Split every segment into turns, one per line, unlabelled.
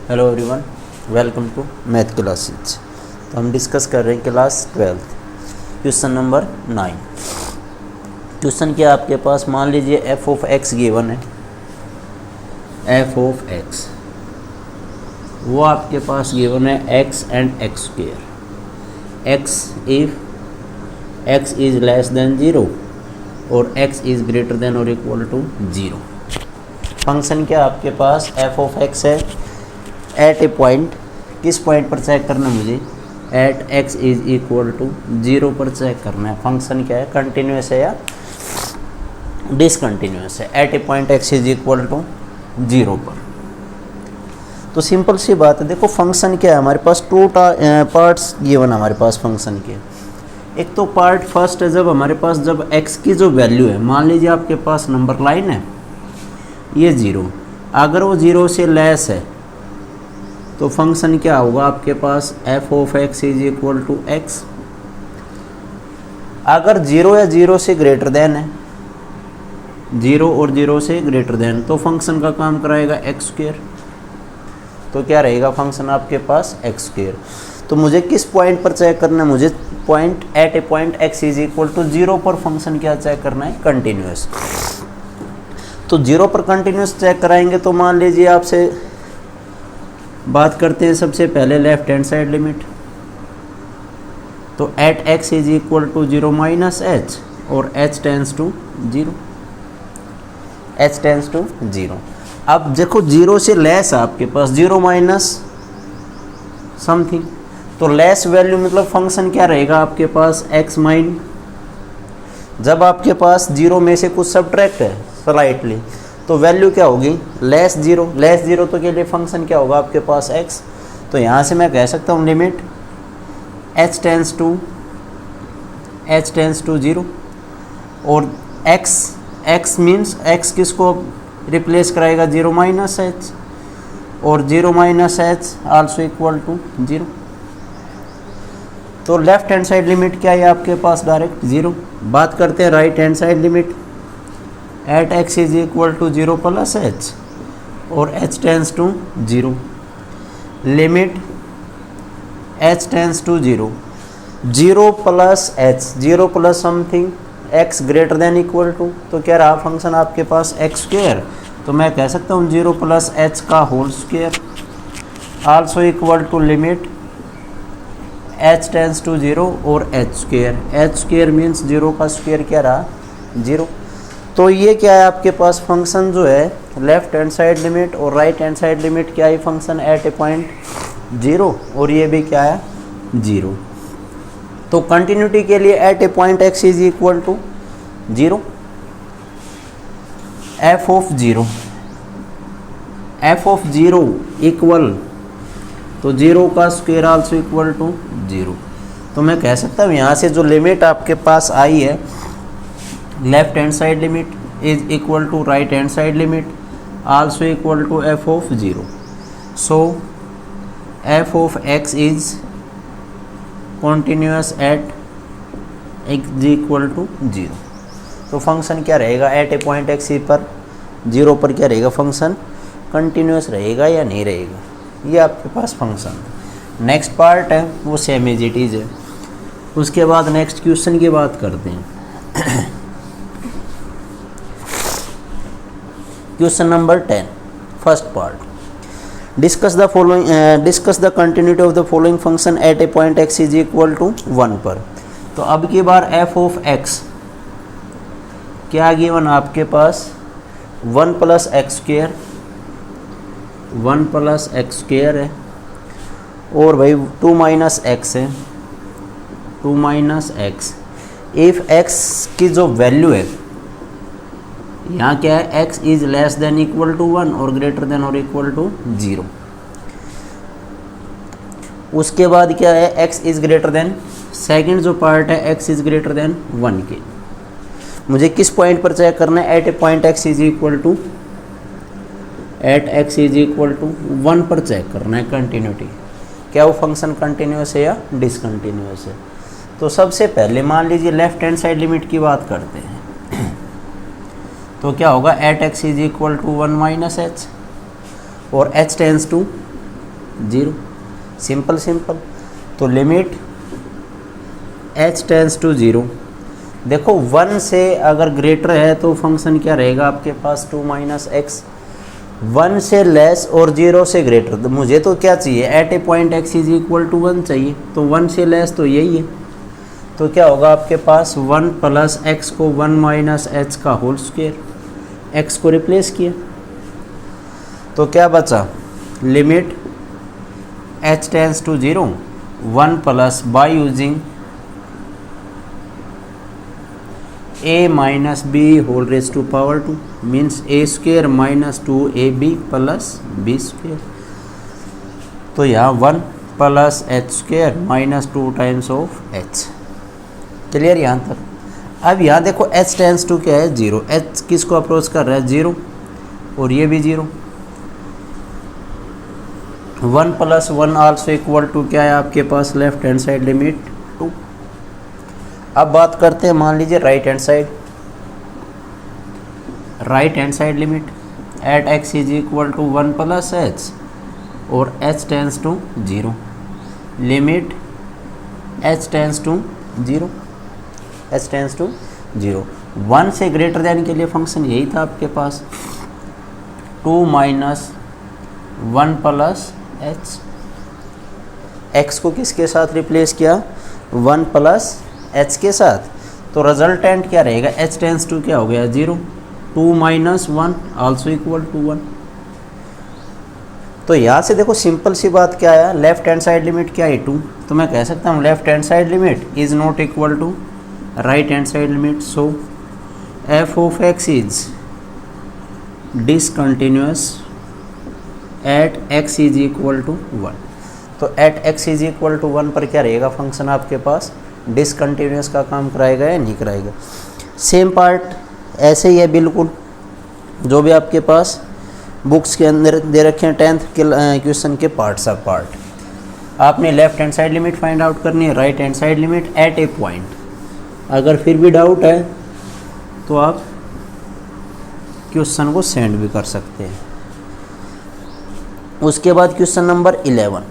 Hello everyone, welcome to math classes. तो हम discuss कर रहे हैं क्लास 12 क्वेश्चन नंबर 9। क्वेश्चन क्या आपके पास, मान लीजिए एफ ऑफ एक्स गिवन है। एफ ऑफ एक्स वो आपके पास गिवन है X and X square. X if X is less than 0 और एक्स इज ग्रेटर देन और इक्वल टू 0। फंक्शन क्या आपके पास एफ ऑफ एक्स है एट ए पॉइंट। किस पॉइंट पर चेक करना है मुझे? At x is equal to 0 पर चेक करना है। फंक्शन क्या है, कंटिन्यूस है या डिसकंटिन्यूस है? At a point X is equal to 0 पर। तो सिंपल सी बात है, देखो फंक्शन क्या है हमारे पास, टू पार्ट्स गिवन हमारे पास फंक्शन के। एक तो पार्ट फर्स्ट है जब हमारे पास जब x की जो वैल्यू है, मान लीजिए आपके पास नंबर लाइन है ये 0, अगर वो 0 से लेस है तो फंक्शन क्या होगा आपके पास, F of X is equal to X. अगर 0 या 0 से ग्रेटर देन है, 0 और 0 से ग्रेटर देन, तो फंक्शन का काम कराएगा एक्स स्क्वेयर। तो क्या रहेगा फंक्शन आपके पास एक्स स्क्वेयर। तो मुझे किस पॉइंट पर चेक करना है, मुझे point at a point X is equal to 0 पर फंक्शन क्या चेक करना है, कंटिन्यूस। तो 0 पर कंटिन्यूस चेक कराएंगे तो मान लीजिए आपसे बात करते हैं सबसे पहले लेफ्ट हैंड साइड लिमिट। तो at x is equal to 0 minus H और H tends to 0, H tends to 0। अब देखो 0 से लेस है आपके पास, 0 माइनस समथिंग, तो लेस वैल्यू मतलब फंक्शन क्या रहेगा आपके पास एक्स माइन। जब आपके पास 0 में से कुछ सब्ट्रैक्ट है स्लाइटली तो वैल्यू क्या होगी, लेस 0। लेस 0 तो के लिए फंक्शन क्या होगा आपके पास x। तो यहाँ से मैं कह सकता हूँ लिमिट h टेंस टू 0 और x मीन्स x किसको रिप्लेस कराएगा, 0 माइनस एच और 0 minus H also equal to 0। तो लेफ्ट हैंड साइड लिमिट क्या है आपके पास, डायरेक्ट 0। बात करते हैं right hand side limit, at x is equal to 0 plus H और H tends to 0। Limit H tends to 0, 0 plus H, 0 plus something X greater than equal to, तो क्या रहा फंक्शन आपके पास एक्स स्क्वेयर। तो मैं कह सकता हूँ 0 प्लस एच का whole square also equal to limit H tends to 0 और H square. H square means 0 का स्क्वेयर क्या रहा, 0। तो ये क्या है आपके पास फंक्शन जो है लेफ्ट हैंड साइड लिमिट और राइट हैंड साइड लिमिट क्या है, फंक्शन एट ए पॉइंट 0 और ये भी क्या है 0। तो कंटिन्यूटी के लिए at a point X is equal to 0। F of 0 equal, तो 0 का स्क्वायर आल्सो इक्वल टू 0। तो मैं कह सकता हूँ यहाँ से जो लिमिट आपके पास आई है, left hand side limit is equal to right hand side limit also equal to F of 0। So F of X is continuous at X equal to 0। तो फंक्शन क्या रहेगा एट ए पॉइंट एक्स पर 0 पर क्या रहेगा, function continuous रहेगा या नहीं रहेगा, ये आपके पास फंक्शन। नेक्स्ट पार्ट है वो सेम एज इट इज है। उसके बाद नेक्स्ट क्वेश्चन की बात करते हैं। Question number 10, first part, discuss the continuity of the following function at a point X is equal to 1 पर। तो अब की बार एफ ऑफ एक्स क्या गिवन आपके पास, 1 plus X square, 1 plus X square है और भाई 2 माइनस एक्स है, 2 माइनस एक्स। इफ एक्स की जो वैल्यू है यहाँ क्या है, x is less than equal to 1 और ग्रेटर देन और इक्वल टू 0। उसके बाद क्या है, x is greater than, second जो पार्ट है x इज ग्रेटर देन 1 के। मुझे किस पॉइंट पर चेक करना है, at a point x is equal to, at x is equal to 1 पर चेक करना है कंटिन्यूटी, क्या वो फंक्शन कंटिन्यूस है या डिसकंटिन्यूस है। तो सबसे पहले मान लीजिए लेफ्ट हैंड साइड लिमिट की बात करते हैं। तो क्या होगा, at x is equal to 1 minus H और h tends to 0, simple simple. तो लिमिट h टेंस टू 0, देखो 1 से अगर ग्रेटर है तो फंक्शन क्या रहेगा आपके पास 2 माइनस एक्स, 1 से लेस और 0 से ग्रेटर। तो मुझे तो क्या चाहिए, at a point x is equal to 1 चाहिए, तो 1 से लेस तो यही है। तो क्या होगा आपके पास 1 प्लस एक्स को 1 माइनस एच का होल स्क्वायर, एक्स को रिप्लेस किया तो क्या बचा, limit h tends to 0 1 plus by using a minus B whole raise to power 2 means a square minus 2ab plus B square. तो यहाँ 1 plus H square minus 2 times of h। Clear यहाँ तक। अब यहाँ देखो h टेंस टू क्या है 0, h किसको अप्रोच कर रहा है 0 और ये भी 0। 1 प्लस 1 आल्सो इक्वल टू क्या है आपके पास लेफ्ट हैंड साइड लिमिट 2। अब बात करते हैं मान लीजिए right hand side, right hand side limit at x is equal to 1 plus H और h tends to 0, limit h tends to 0, h tends to 0। 1 से ग्रेटर देन के लिए फंक्शन यही था आपके पास 2 माइनस 1 प्लस एच, x को किसके साथ रिप्लेस किया 1 प्लस h के साथ, तो रिजल्टेंट क्या रहेगा h टेंस टू क्या हो गया 0, 2 माइनस 1 आल्सो इक्वल टू 1। तो यहाँ से देखो सिंपल सी बात क्या है, लेफ्ट हैंड साइड लिमिट क्या है 2, तो मैं कह सकता हूँ left hand side limit is not equal to right hand side limit, so f of x is discontinuous at x is equal to 1। तो at x is equal to 1 पर क्या रहेगा फंक्शन आपके पास, डिसकंटिन्यूअस का काम कराएगा या नहीं कराएगा। सेम पार्ट ऐसे ही है बिल्कुल जो भी आपके पास बुक्स के अंदर दे रखे हैं 10th के क्वेश्चन के पार्ट्स ऑफ पार्ट। आपने left hand side limit find out करनी है, right hand side limit eight a point. अगर फिर भी डाउट है तो आप क्वेश्चन को सेंड भी कर सकते हैं। उसके बाद question number 11,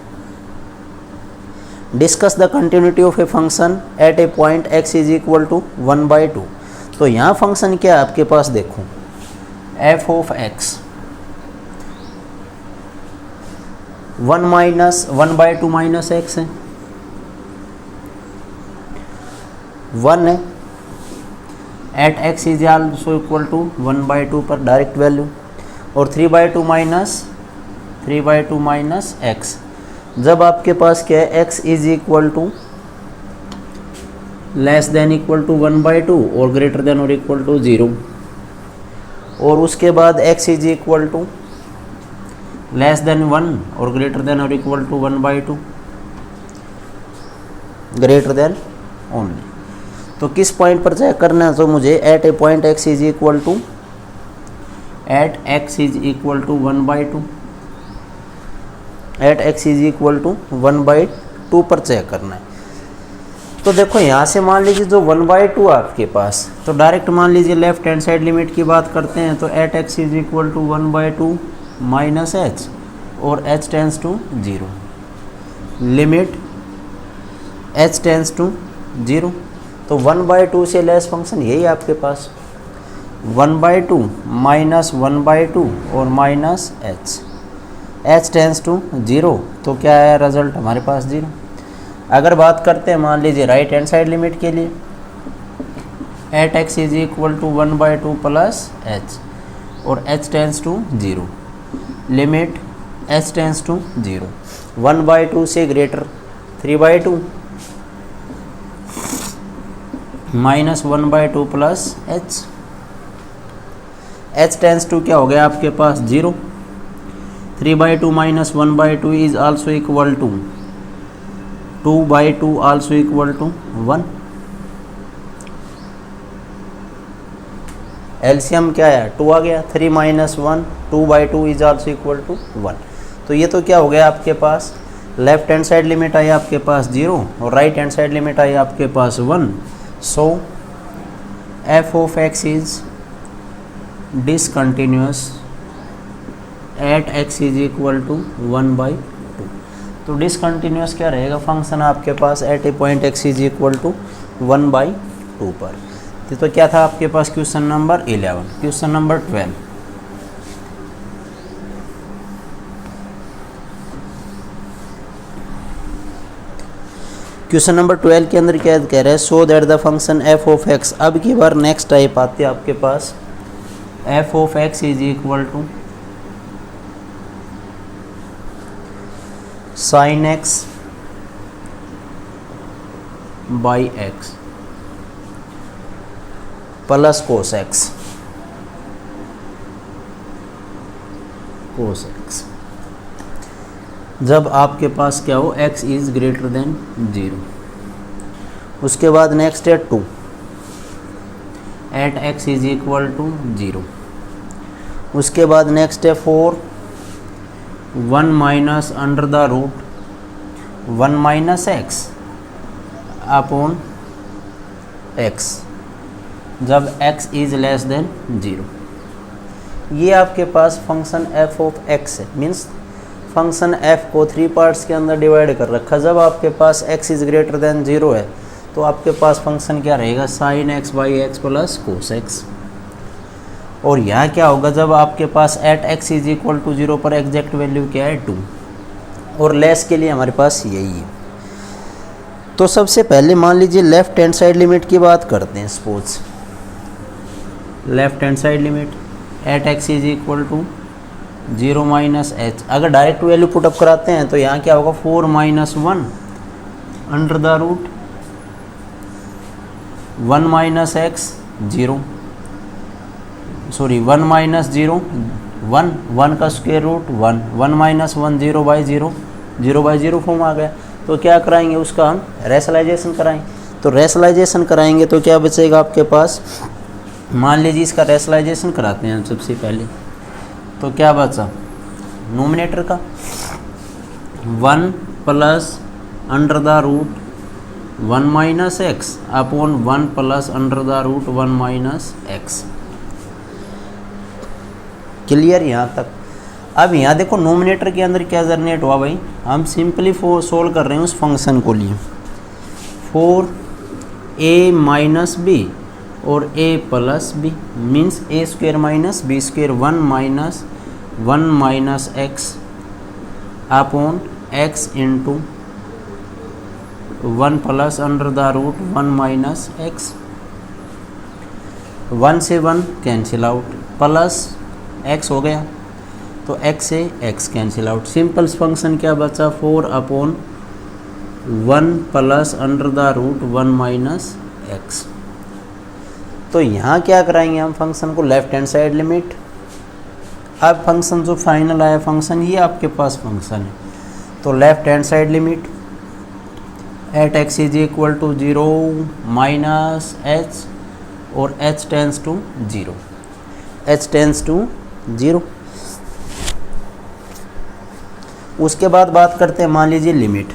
discuss the continuity of a function at a point x is equal to 1/2। तो यहाँ फंक्शन क्या है आपके पास, देखो f of x 1/2 minus x है, 1 है, at x is also equal to 1/2 पर डायरेक्ट वैल्यू, और 3/2 माइनस x। जब आपके पास क्या है x is equal to less than equal to 1/2 और ग्रेटर देन और इक्वल टू 0, और उसके बाद x is equal to less than 1 और ग्रेटर देन और equal to 1/2, greater than only. तो किस पॉइंट पर चेक करना है, तो मुझे at a point x is equal to 1/2, at x is equal to 1/2 पर चेक करना है। तो देखो यहाँ से मान लीजिए जो 1/2 आपके पास, तो डायरेक्ट मान लीजिए लेफ्ट हैंड साइड लिमिट की बात करते हैं, तो at x is equal to 1/2 minus h और h tends to 0, limit h tends to 0। तो 1/2 से लेस फंक्शन यही है आपके पास 1/2 माइनस 1/2 और माइनस h टेंस टू 0। तो क्या है रिजल्ट हमारे पास 0। अगर बात करते हैं मान लीजिए राइट हैंड साइड लिमिट के लिए, at x is equal to 1/2 plus h और h tends to 0, limit h tends to 0, 1/2 से greater 3/2 minus 1/2 plus h tends to क्या हो गया आपके पास 0, 3/2 minus 1/2 is also equal to 2/2 also equal to 1। LCM क्या है 2 आ गया, 3 minus 1 2/2 is also equal to 1। तो ये तो क्या हो गया आपके पास, लेफ्ट हैंड साइड लिमिट आई आपके पास 0 और राइट हैंड साइड लिमिट आई आपके पास 1। So f of x is discontinuous at x is equal to 1/2। तो डिसकंटिन्यूस क्या रहेगा फंक्शन आपके पास at a point X is equal to 1/2 पर। तो क्या था आपके पास question number 11। Question number 12, question number 12 के अंदर क्या कह रहा है, so that the function F of X. अब की बार नेक्स्ट टाइप आती है आपके पास, F of X is equal to sine X by X plus cos X. Cos X जब आपके पास क्या हो, x इज ग्रेटर देन 0। उसके बाद नेक्स्ट है 2 at x is equal to 0। उसके बाद नेक्स्ट है 4 1 minus under the root 1 minus x upon x जब x इज लेस देन 0। ये आपके पास फंक्शन f ऑफ x है, मीन्स फंक्शन f को 3 पार्ट्स के अंदर डिवाइड कर रखा। जब आपके पास x इज ग्रेटर देन 0 है तो आपके पास फंक्शन क्या रहेगा, sine X by X plus cos X. और यहाँ क्या होगा, जब आपके पास at x is equal to 0 पर एग्जैक्ट वैल्यू क्या है 2, और लेस के लिए हमारे पास यही है। तो सबसे पहले मान लीजिए लेफ्ट हैंड साइड लिमिट की बात करते हैं। Suppose left hand side limit at x is equal to 0 minus h. अगर डायरेक्ट वैल्यू पुटअप कराते हैं तो यहाँ क्या होगा, 4 minus 1 under the root 1 minus x 0, sorry 1 minus 0 1 1 का स्क्वायर रूट 1 1 माइनस 1 0/0 0/0 फॉर्म आ गया। तो क्या कराएंगे, उसका हम रेशनलाइजेशन कराएंगे। तो रेशनलाइजेशन कराएंगे तो क्या बचेगा आपके पास, मान लीजिए इसका रेशनलाइजेशन कराते हैं हम सबसे पहले। तो क्या बचा नोमिनेटर का 1 plus under the root 1 minus x upon 1 plus under the root 1 minus x. Clear यहाँ तक। अब यहाँ देखो नोमिनेटर के अंदर क्या जनरेट हुआ भाई, हम सिंपली सोल्व कर रहे हैं उस फंक्शन को लिए 4a माइनस बी और a plus b means a square minus b square 1 minus x upon x into 1 plus under the root 1 minus x. 1 से 1 कैंसिल आउट, प्लस x हो गया तो x से x cancel out. Simple function क्या बचा 4 upon 1 plus under the root 1 minus x. तो यहाँ क्या कराएंगे हम फंक्शन को, लेफ्ट हैंड साइड लिमिट। अब फंक्शन जो फाइनल आया फंक्शन, ये आपके पास फंक्शन है। तो left hand side limit at x is equal to 0 minus h और h tends to 0, h tends to 0। उसके बाद बात करते हैं, मान लीजिए limit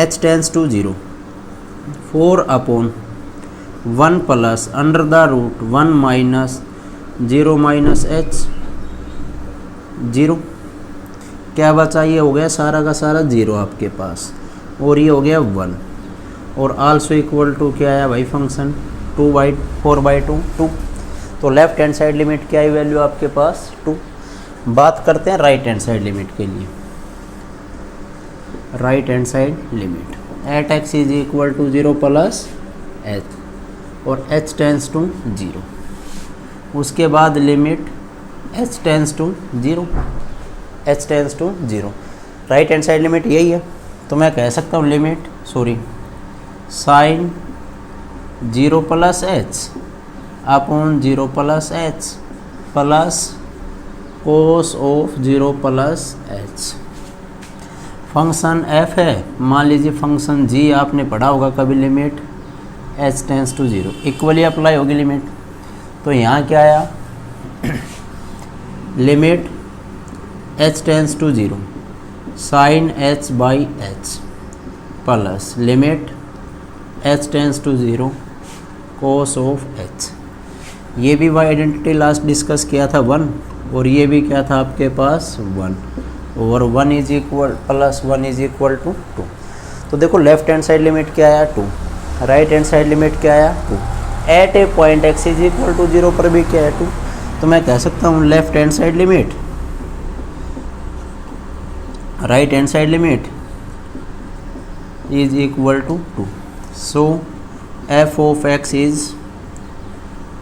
h tends to 0 4 upon 1 plus under the root 1 minus 0 minus h 0। क्या बचा, ये हो गया सारा का सारा 0 आपके पास, और ये हो गया 1, और आल्सो इक्वल टू क्या आया भाई फंक्शन 4/2 2। तो लेफ्ट हैंड साइड लिमिट क्या है वैल्यू आपके पास 2। बात करते हैं राइट हैंड साइड लिमिट के लिए। Right hand side limit at x is equal to 0 plus h और h टेंस टू 0। उसके बाद limit h tends to 0, h tends to 0। Right hand side limit यही है, तो मैं कह सकता हूँ limit sine 0 plus h upon 0 plus h plus cos of 0 plus h। Function f है, मान लीजिए फंक्शन g आपने पढ़ा होगा कभी, limit h tends to 0 equally apply होगी लिमिट। तो यहाँ क्या आया limit h tends to 0 sine h by h plus limit h tends to 0 cos of h। ये भी वाई आइडेंटिटी लास्ट डिस्कस किया था 1, और ये भी क्या था आपके पास 1। और 1 is equal plus 1 is equal to 2। तो देखो लेफ्ट हैंड साइड लिमिट क्या आया 2, राइट हैंड साइड लिमिट क्या आया 2, at a point x is equal to 0 पर भी क्या है 2। तो मैं कह सकता हूँ left hand side limit right hand side limit is equal to 2। So f of x is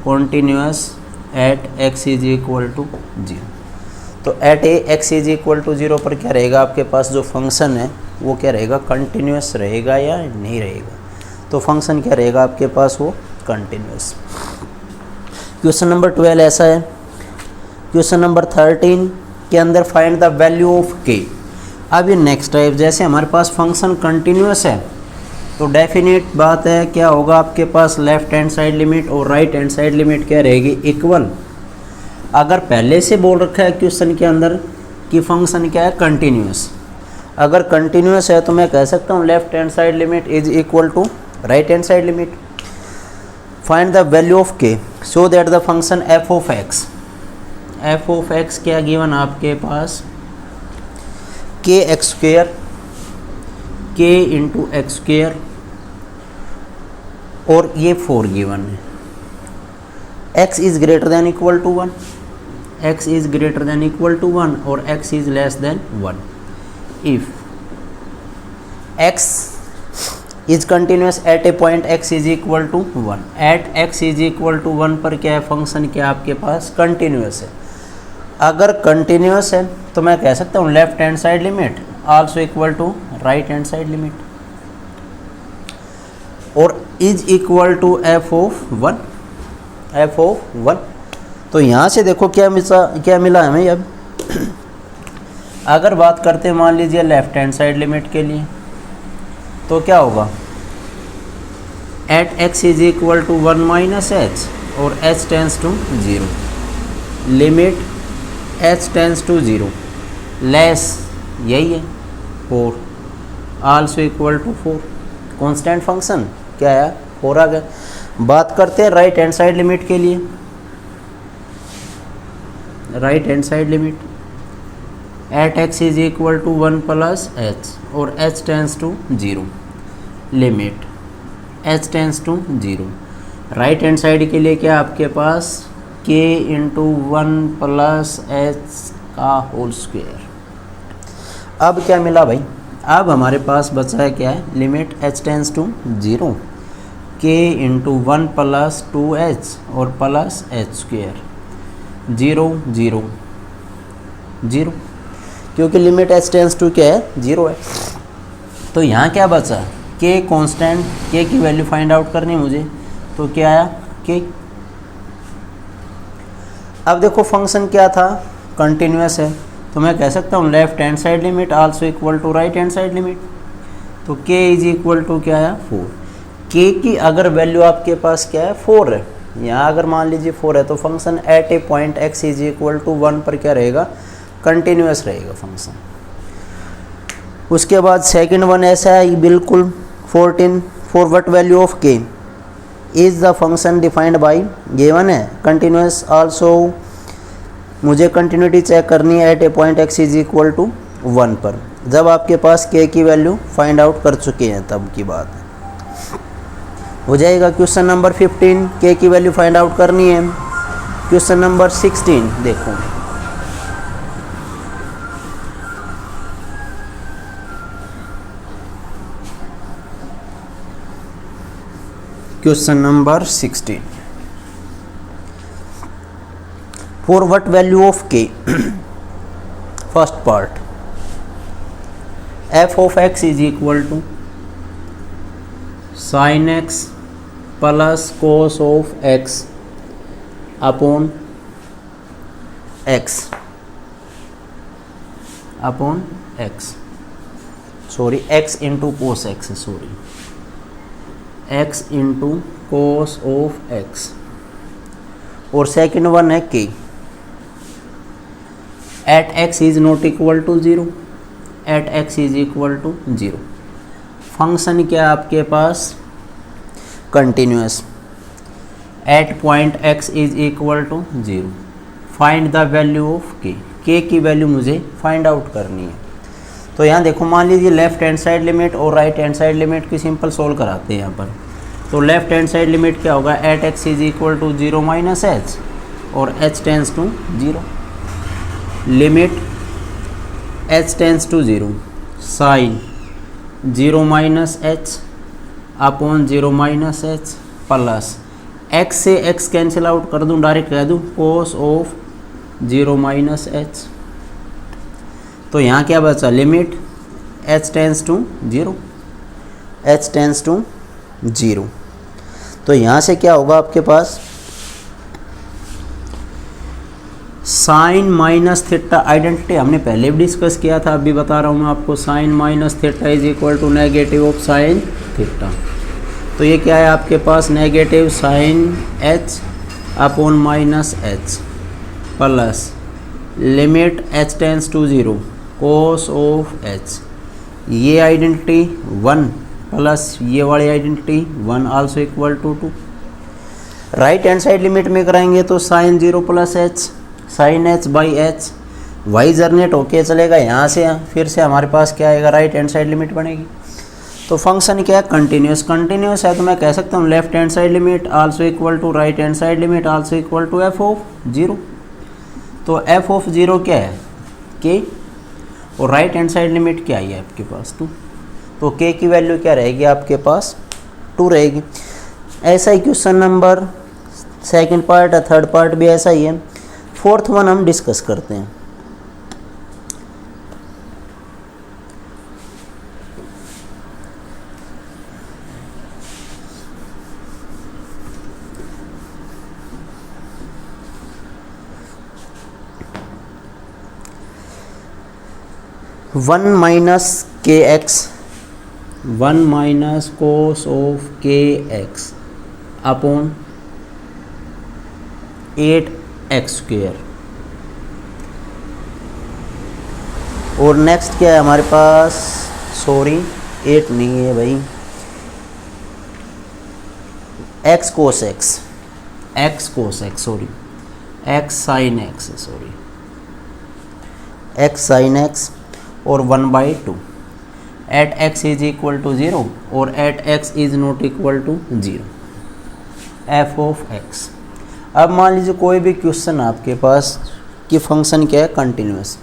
continuous at x is equal to 0। तो at a x is equal to 0 पर क्या रहेगा आपके पास जो फंक्शन है वो क्या रहेगा, कंटिन्यूस रहेगा या नहीं रहेगा। तो फंक्शन क्या रहेगा आपके पास, वो कंटिन्यूस। क्वेश्चन नंबर 12 ऐसा है। क्वेश्चन नंबर 13 के अंदर find the value of k। अब ये नेक्स्ट टाइप, जैसे हमारे पास फंक्शन कंटिन्यूस है तो डेफिनेट बात है क्या होगा आपके पास, लेफ्ट हैंड साइड लिमिट और राइट हैंड साइड लिमिट क्या रहेगी, इक्वल। अगर पहले से बोल रखा है क्वेश्चन के अंदर कि फंक्शन क्या है, कंटिन्यूस, अगर कंटिन्यूस है तो मैं कह सकता हूँ left hand side limit is equal to right hand side limit. Find the value of k so that the function f of x क्या गिवन आपके पास, k x square k into x square और ये 4 given है। x is greater than equal to 1, x is greater than equal to 1 और x is less than 1 if x is continuous at a point x is equal to 1। At x is equal to 1 पर क्या है, function क्या आपके पास continuous है। अगर continuous है तो मैं कह सकता हूँ left hand side limit also equal to right hand side limit और is equal to f of 1। तो यहाँ से देखो क्या मिला हमें। अब अगर बात करते हैं मान लीजिए लेफ्ट हैंड साइड लिमिट के लिए तो क्या होगा, at x is equal to 1 minus H और h tends to 0, limit h tends to 0 less यही है 4 also equal to 4। Constant function क्या है 4 आ गया। बात करते हैं राइट हैंड साइड लिमिट के लिए। Right hand side limit at x is equal to 1 plus h और h tends to 0, limit h tends to 0। Right hand side के लिए क्या आपके पास k इंटू 1 प्लस h का होल स्क्वायर। अब क्या मिला भाई, अब हमारे पास बचा है क्या है, limit h tends to 0 k into 1 plus 2h और प्लस h स्क्वायर 0 0 0, क्योंकि लिमिट h टेंस टू क्या है 0 है। तो यहाँ क्या बचा, k कांस्टेंट, k की वैल्यू फाइंड आउट करनी मुझे, तो क्या आया k। अब देखो फंक्शन क्या था, कंटिन्यूस है, तो मैं कह सकता हूँ left hand side limit also equal to right hand side limit. तो k इज इक्वल टू क्या आया 4। k की अगर वैल्यू आपके पास क्या है 4 है, यहाँ अगर मान लीजिए 4 है तो function at a point x is equal to 1 पर क्या रहेगा, कंटिन्यूस रहेगा फंक्शन। उसके बाद सेकंड वन ऐसा है बिल्कुल 14, for what value of k is the function defined by, given है कंटिन्यूस आल्सो, मुझे कंटिन्यूटी चेक करनी है at a point x is equal to 1 पर। जब आपके पास k की वैल्यू फाइंड आउट कर चुके हैं तब की बात है, हो जाएगा। क्वेश्चन नंबर 15 k की वैल्यू फाइंड आउट करनी है। क्वेश्चन नंबर 16 देखो, question number 16, for what value of k, first part f of x is equal to sine x plus cos of x upon x sorry x into cos x, sorry x into cos of x। और second one है k at x is not equal to 0, at x is equal to 0। Function क्या आपके पास continuous, at point x is equal to 0। Find the value of k, के की value मुझे find out करनी है। तो यहाँ देखो, मान लीजिए लेफ्ट हैंड साइड लिमिट और राइट हैंड साइड लिमिट की सिंपल सोल्व कराते हैं यहाँ पर। तो लेफ्ट हैंड साइड लिमिट क्या होगा, at x is equal to 0 minus H और h tends to 0, limit h tends to 0 sine 0 minus h upon 0 minus h plus x से x कैंसिल आउट कर दूँ, डायरेक्ट कह दूँ कोस ऑफ 0 माइनस एच। तो यहाँ क्या बचा, limit h tends to 0, h tends to 0। तो यहाँ से क्या होगा आपके पास, साइन माइनस थीटा आइडेंटिटी हमने पहले भी डिस्कस किया था, अभी बता रहा हूँ मैं आपको, sine minus theta is equal to negative of sine theta. तो ये क्या है आपके पास, negative sine h upon minus h plus limit h tends to 0 cos of h। ये आइडेंटिटी 1 प्लस ये वाली identity 1 also equal to 2। Right hand side limit में कराएंगे तो sine 0 plus H sine H by H, वाई जर्नेट होके चलेगा यहाँ से, फिर से हमारे पास क्या आएगा, राइट हैंड साइड लिमिट बनेगी। तो फंक्शन क्या है, कंटिन्यूस। कंटिन्यूस है तो मैं कह सकता हूँ left hand side limit also equal to right hand side limit also equal to F of 0। तो एफ ऑफ 0 क्या है, के, और राइट हैंड साइड लिमिट क्या है आपके पास 2। तो के की वैल्यू क्या रहेगी आपके पास, 2 रहेगी। ऐसा ही क्वेश्चन नंबर सेकंड पार्ट है, थर्ड पार्ट भी ऐसा ही है। फोर्थ वन हम डिस्कस करते हैं। वन माइनस के एक्स, 1 माइनस कोस ऑफ के एक्स अपॉन 8x स्क्वेयर। और नेक्स्ट क्या है हमारे पास, सॉरी 8 नहीं है भाई, x cos x, x cos x, sorry x sine x, sorry x sine x और 1/2 at x is equal to 0 और at x is not equal to 0, f of x। अब मान लीजिए कोई भी क्वेश्चन आपके पास कि फंक्शन क्या है, कंटिन्यूस।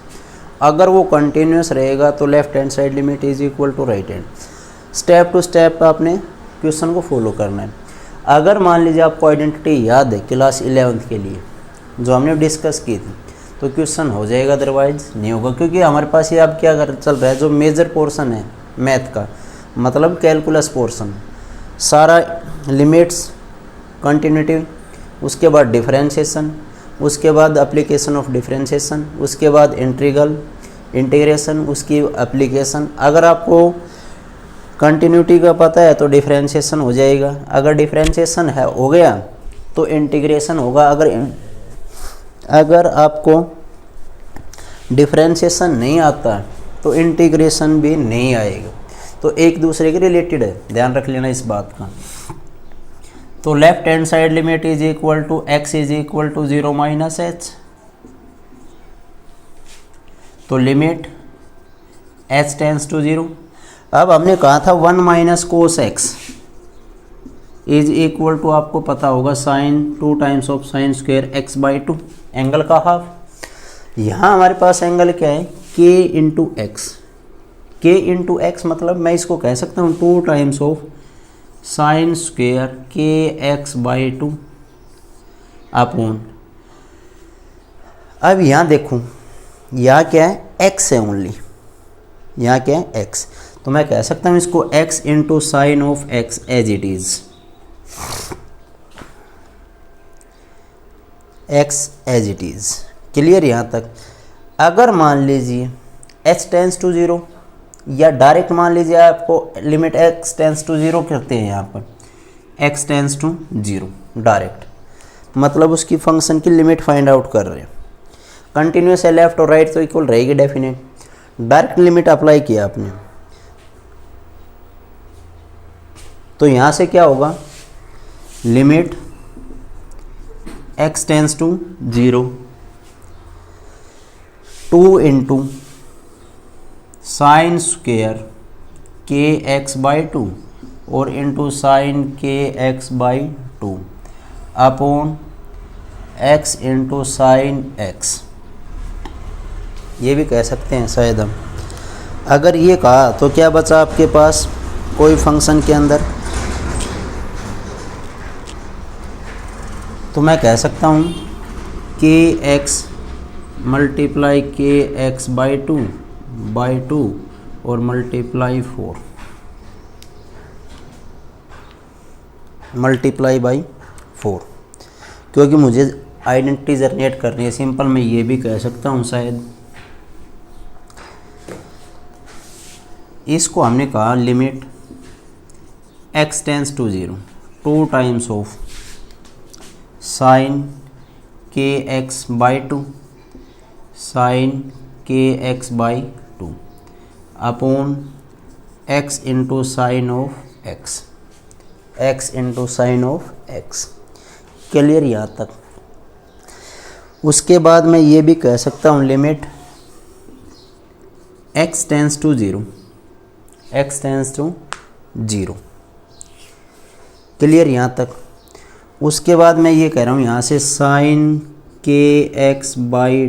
अगर वो कंटिन्यूस रहेगा तो left hand side limit is equal to right hand. Step to step आपने क्वेश्चन को फॉलो करना है। अगर मान लीजिए आपको आइडेंटिटी याद है क्लास 11th के लिए जो हमने डिस्कस की थी, तो क्वेश्चन हो जाएगा, अदरवाइज नहीं होगा। क्योंकि हमारे पास ये अब क्या चल रहा है, जो मेजर पोर्शन है मैथ का, मतलब कैलकुलस पोर्शन, सारा लिमिट्स, कंटिन्यूटी, उसके बाद डिफरेंशिएशन, उसके बाद एप्लीकेशन ऑफ डिफरेंशिएशन, उसके बाद इंटीग्रल, इंटीग्रेशन, उसकी एप्लीकेशन। अगर आपको कंटिन्यूटी का पता है तो डिफरेंशिएशन हो जाएगा, अगर डिफरेंशिएशन है हो गया तो इंटीग्रेशन होगा। अगर आपको डिफरेंशिएशन नहीं आता तो इंटीग्रेशन भी नहीं आएगा। तो एक दूसरे के रिलेटेड है, ध्यान रख लेना इस बात का। तो left hand side limit is equal to x is equal to 0 minus h. तो लिमिट h टेंस टू 0। अब हमने कहा था 1 minus cos x is equal to, आपको पता होगा, sine 2 times of sine square x/2, angle का हाफ। यहाँ हमारे पास एंगल क्या है, k into x. k into x मतलब मैं इसको कह सकता हूँ 2 times of sine square kx/2 upon. अब यहाँ देखूँ, यहाँ क्या है, x है ओनली, यहाँ क्या है x। तो मैं कह सकता हूँ इसको x into sine of x as it is, x as it is. Clear यहाँ तक। अगर मान लीजिए h टेंस टू 0, या डायरेक्ट मान लीजिए आपको लिमिट x टेंस टू 0 करते हैं, यहाँ पर x टेंस टू 0 डायरेक्ट, मतलब उसकी फंक्शन की लिमिट फाइंड आउट कर रहे हैं। कंटिन्यूस है, लेफ्ट और राइट तो इक्वल रहेगी डेफिनेट। डायरेक्ट लिमिट अप्लाई किया आपने, तो यहाँ से क्या होगा, limit x tends to 0 2 into sine square के एक्स बाई 2 और इंटू साइन के x by 2 upon x into sine x, ये भी कह सकते हैं शायद हम। अगर ये कहा तो क्या बचा आपके पास कोई फंक्शन के अंदर, तो मैं कह सकता हूँ के एक्स मल्टीप्लाई के एक्स बाई 2 और मल्टीप्लाई 4 मल्टीप्लाई बाई 4, क्योंकि मुझे आइडेंटिटी जनरेट करनी है। सिंपल मैं ये भी कह सकता हूँ शायद, इसको हमने कहा limit x tends to 0 2 times of sine के एक्स बाई 2 साइन के x by 2 upon x into sine of x into sine of x। Clear यहाँ तक। उसके बाद मैं ये भी कह सकता हूँ limit x tends to 0 clear यहाँ तक। उसके बाद मैं ये कह रहा हूँ यहाँ से साइन के एक्स बाई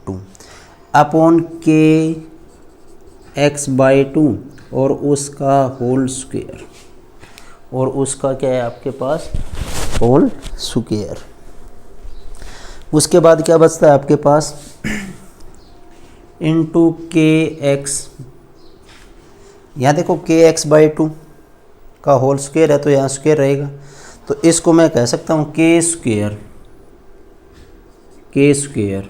2 अपॉन के एक्स बाई 2 और उसका होल स्क्वायर, और उसका क्या है आपके पास होल स्क्वायर। उसके बाद क्या बचता है आपके पास इंटू के एक्स, यहाँ देखो के एक्स बाई 2 का होल स्क्वायर है तो यहाँ स्क्वायर रहेगा, तो इसको मैं कह सकता हूँ के स्क्वायर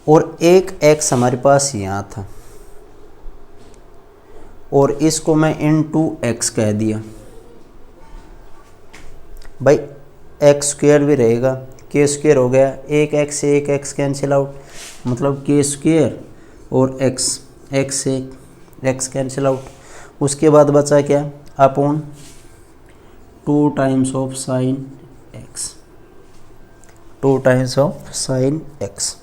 और एक एक्स हमारे पास यहाँ था और इसको मैं इंटू एक्स कह दिया। भाई एक्स स्क्वायर भी रहेगा, के स्क्वायर हो गया, एक एक्स से एक एक्स कैंसिल आउट, मतलब के स्क्वायर और एक्स से एक्स कैंसिल आउट। उसके बाद बचा क्या upon 2 times of sine x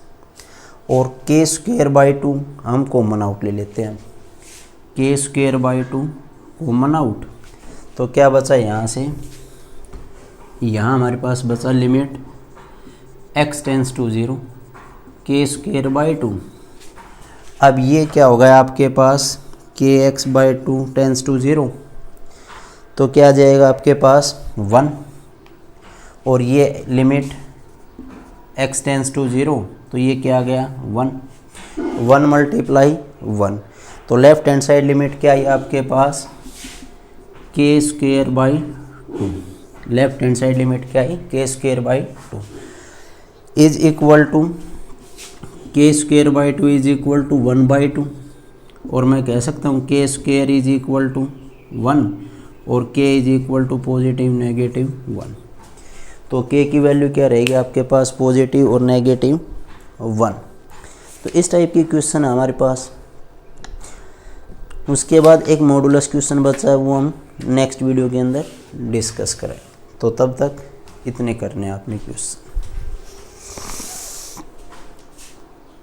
और के स्क्वायर बाई 2 हम कॉमन आउट ले लेते हैं। के स्क्वायर बाई 2 कॉमन आउट, तो क्या बचा यहाँ से, यहाँ हमारे पास बचा लिमिट x टेंस टू 0 के स्क्वायर बाई 2। अब ये क्या हो गया आपके पास के एक्स बाई 2 टेंस टू 0, तो क्या आ जाएगा आपके पास 1 और ये लिमिट x टेंस टू 0, तो ये क्या आ गया 1 मल्टीप्लाई 1। तो लेफ्ट हैंड साइड लिमिट क्या है आपके पास K square by 2, left hand side limit क्या है K square by 2 is equal to K square by 2 is equal to 1 by 2, और मैं कह सकता हूँ के स्क्वायर इज इक्वल टू 1 और k is equal to positive negative 1। तो के की वैल्यू क्या रहेगी आपके पास पॉजिटिव और नेगेटिव 1। तो इस टाइप की क्वेश्चन है हमारे पास। उसके बाद एक मॉडुलस क्वेश्चन बचा है, वो हम नेक्स्ट वीडियो के अंदर डिस्कस करें। तो तब तक इतने करने हैं आपने क्वेश्चन।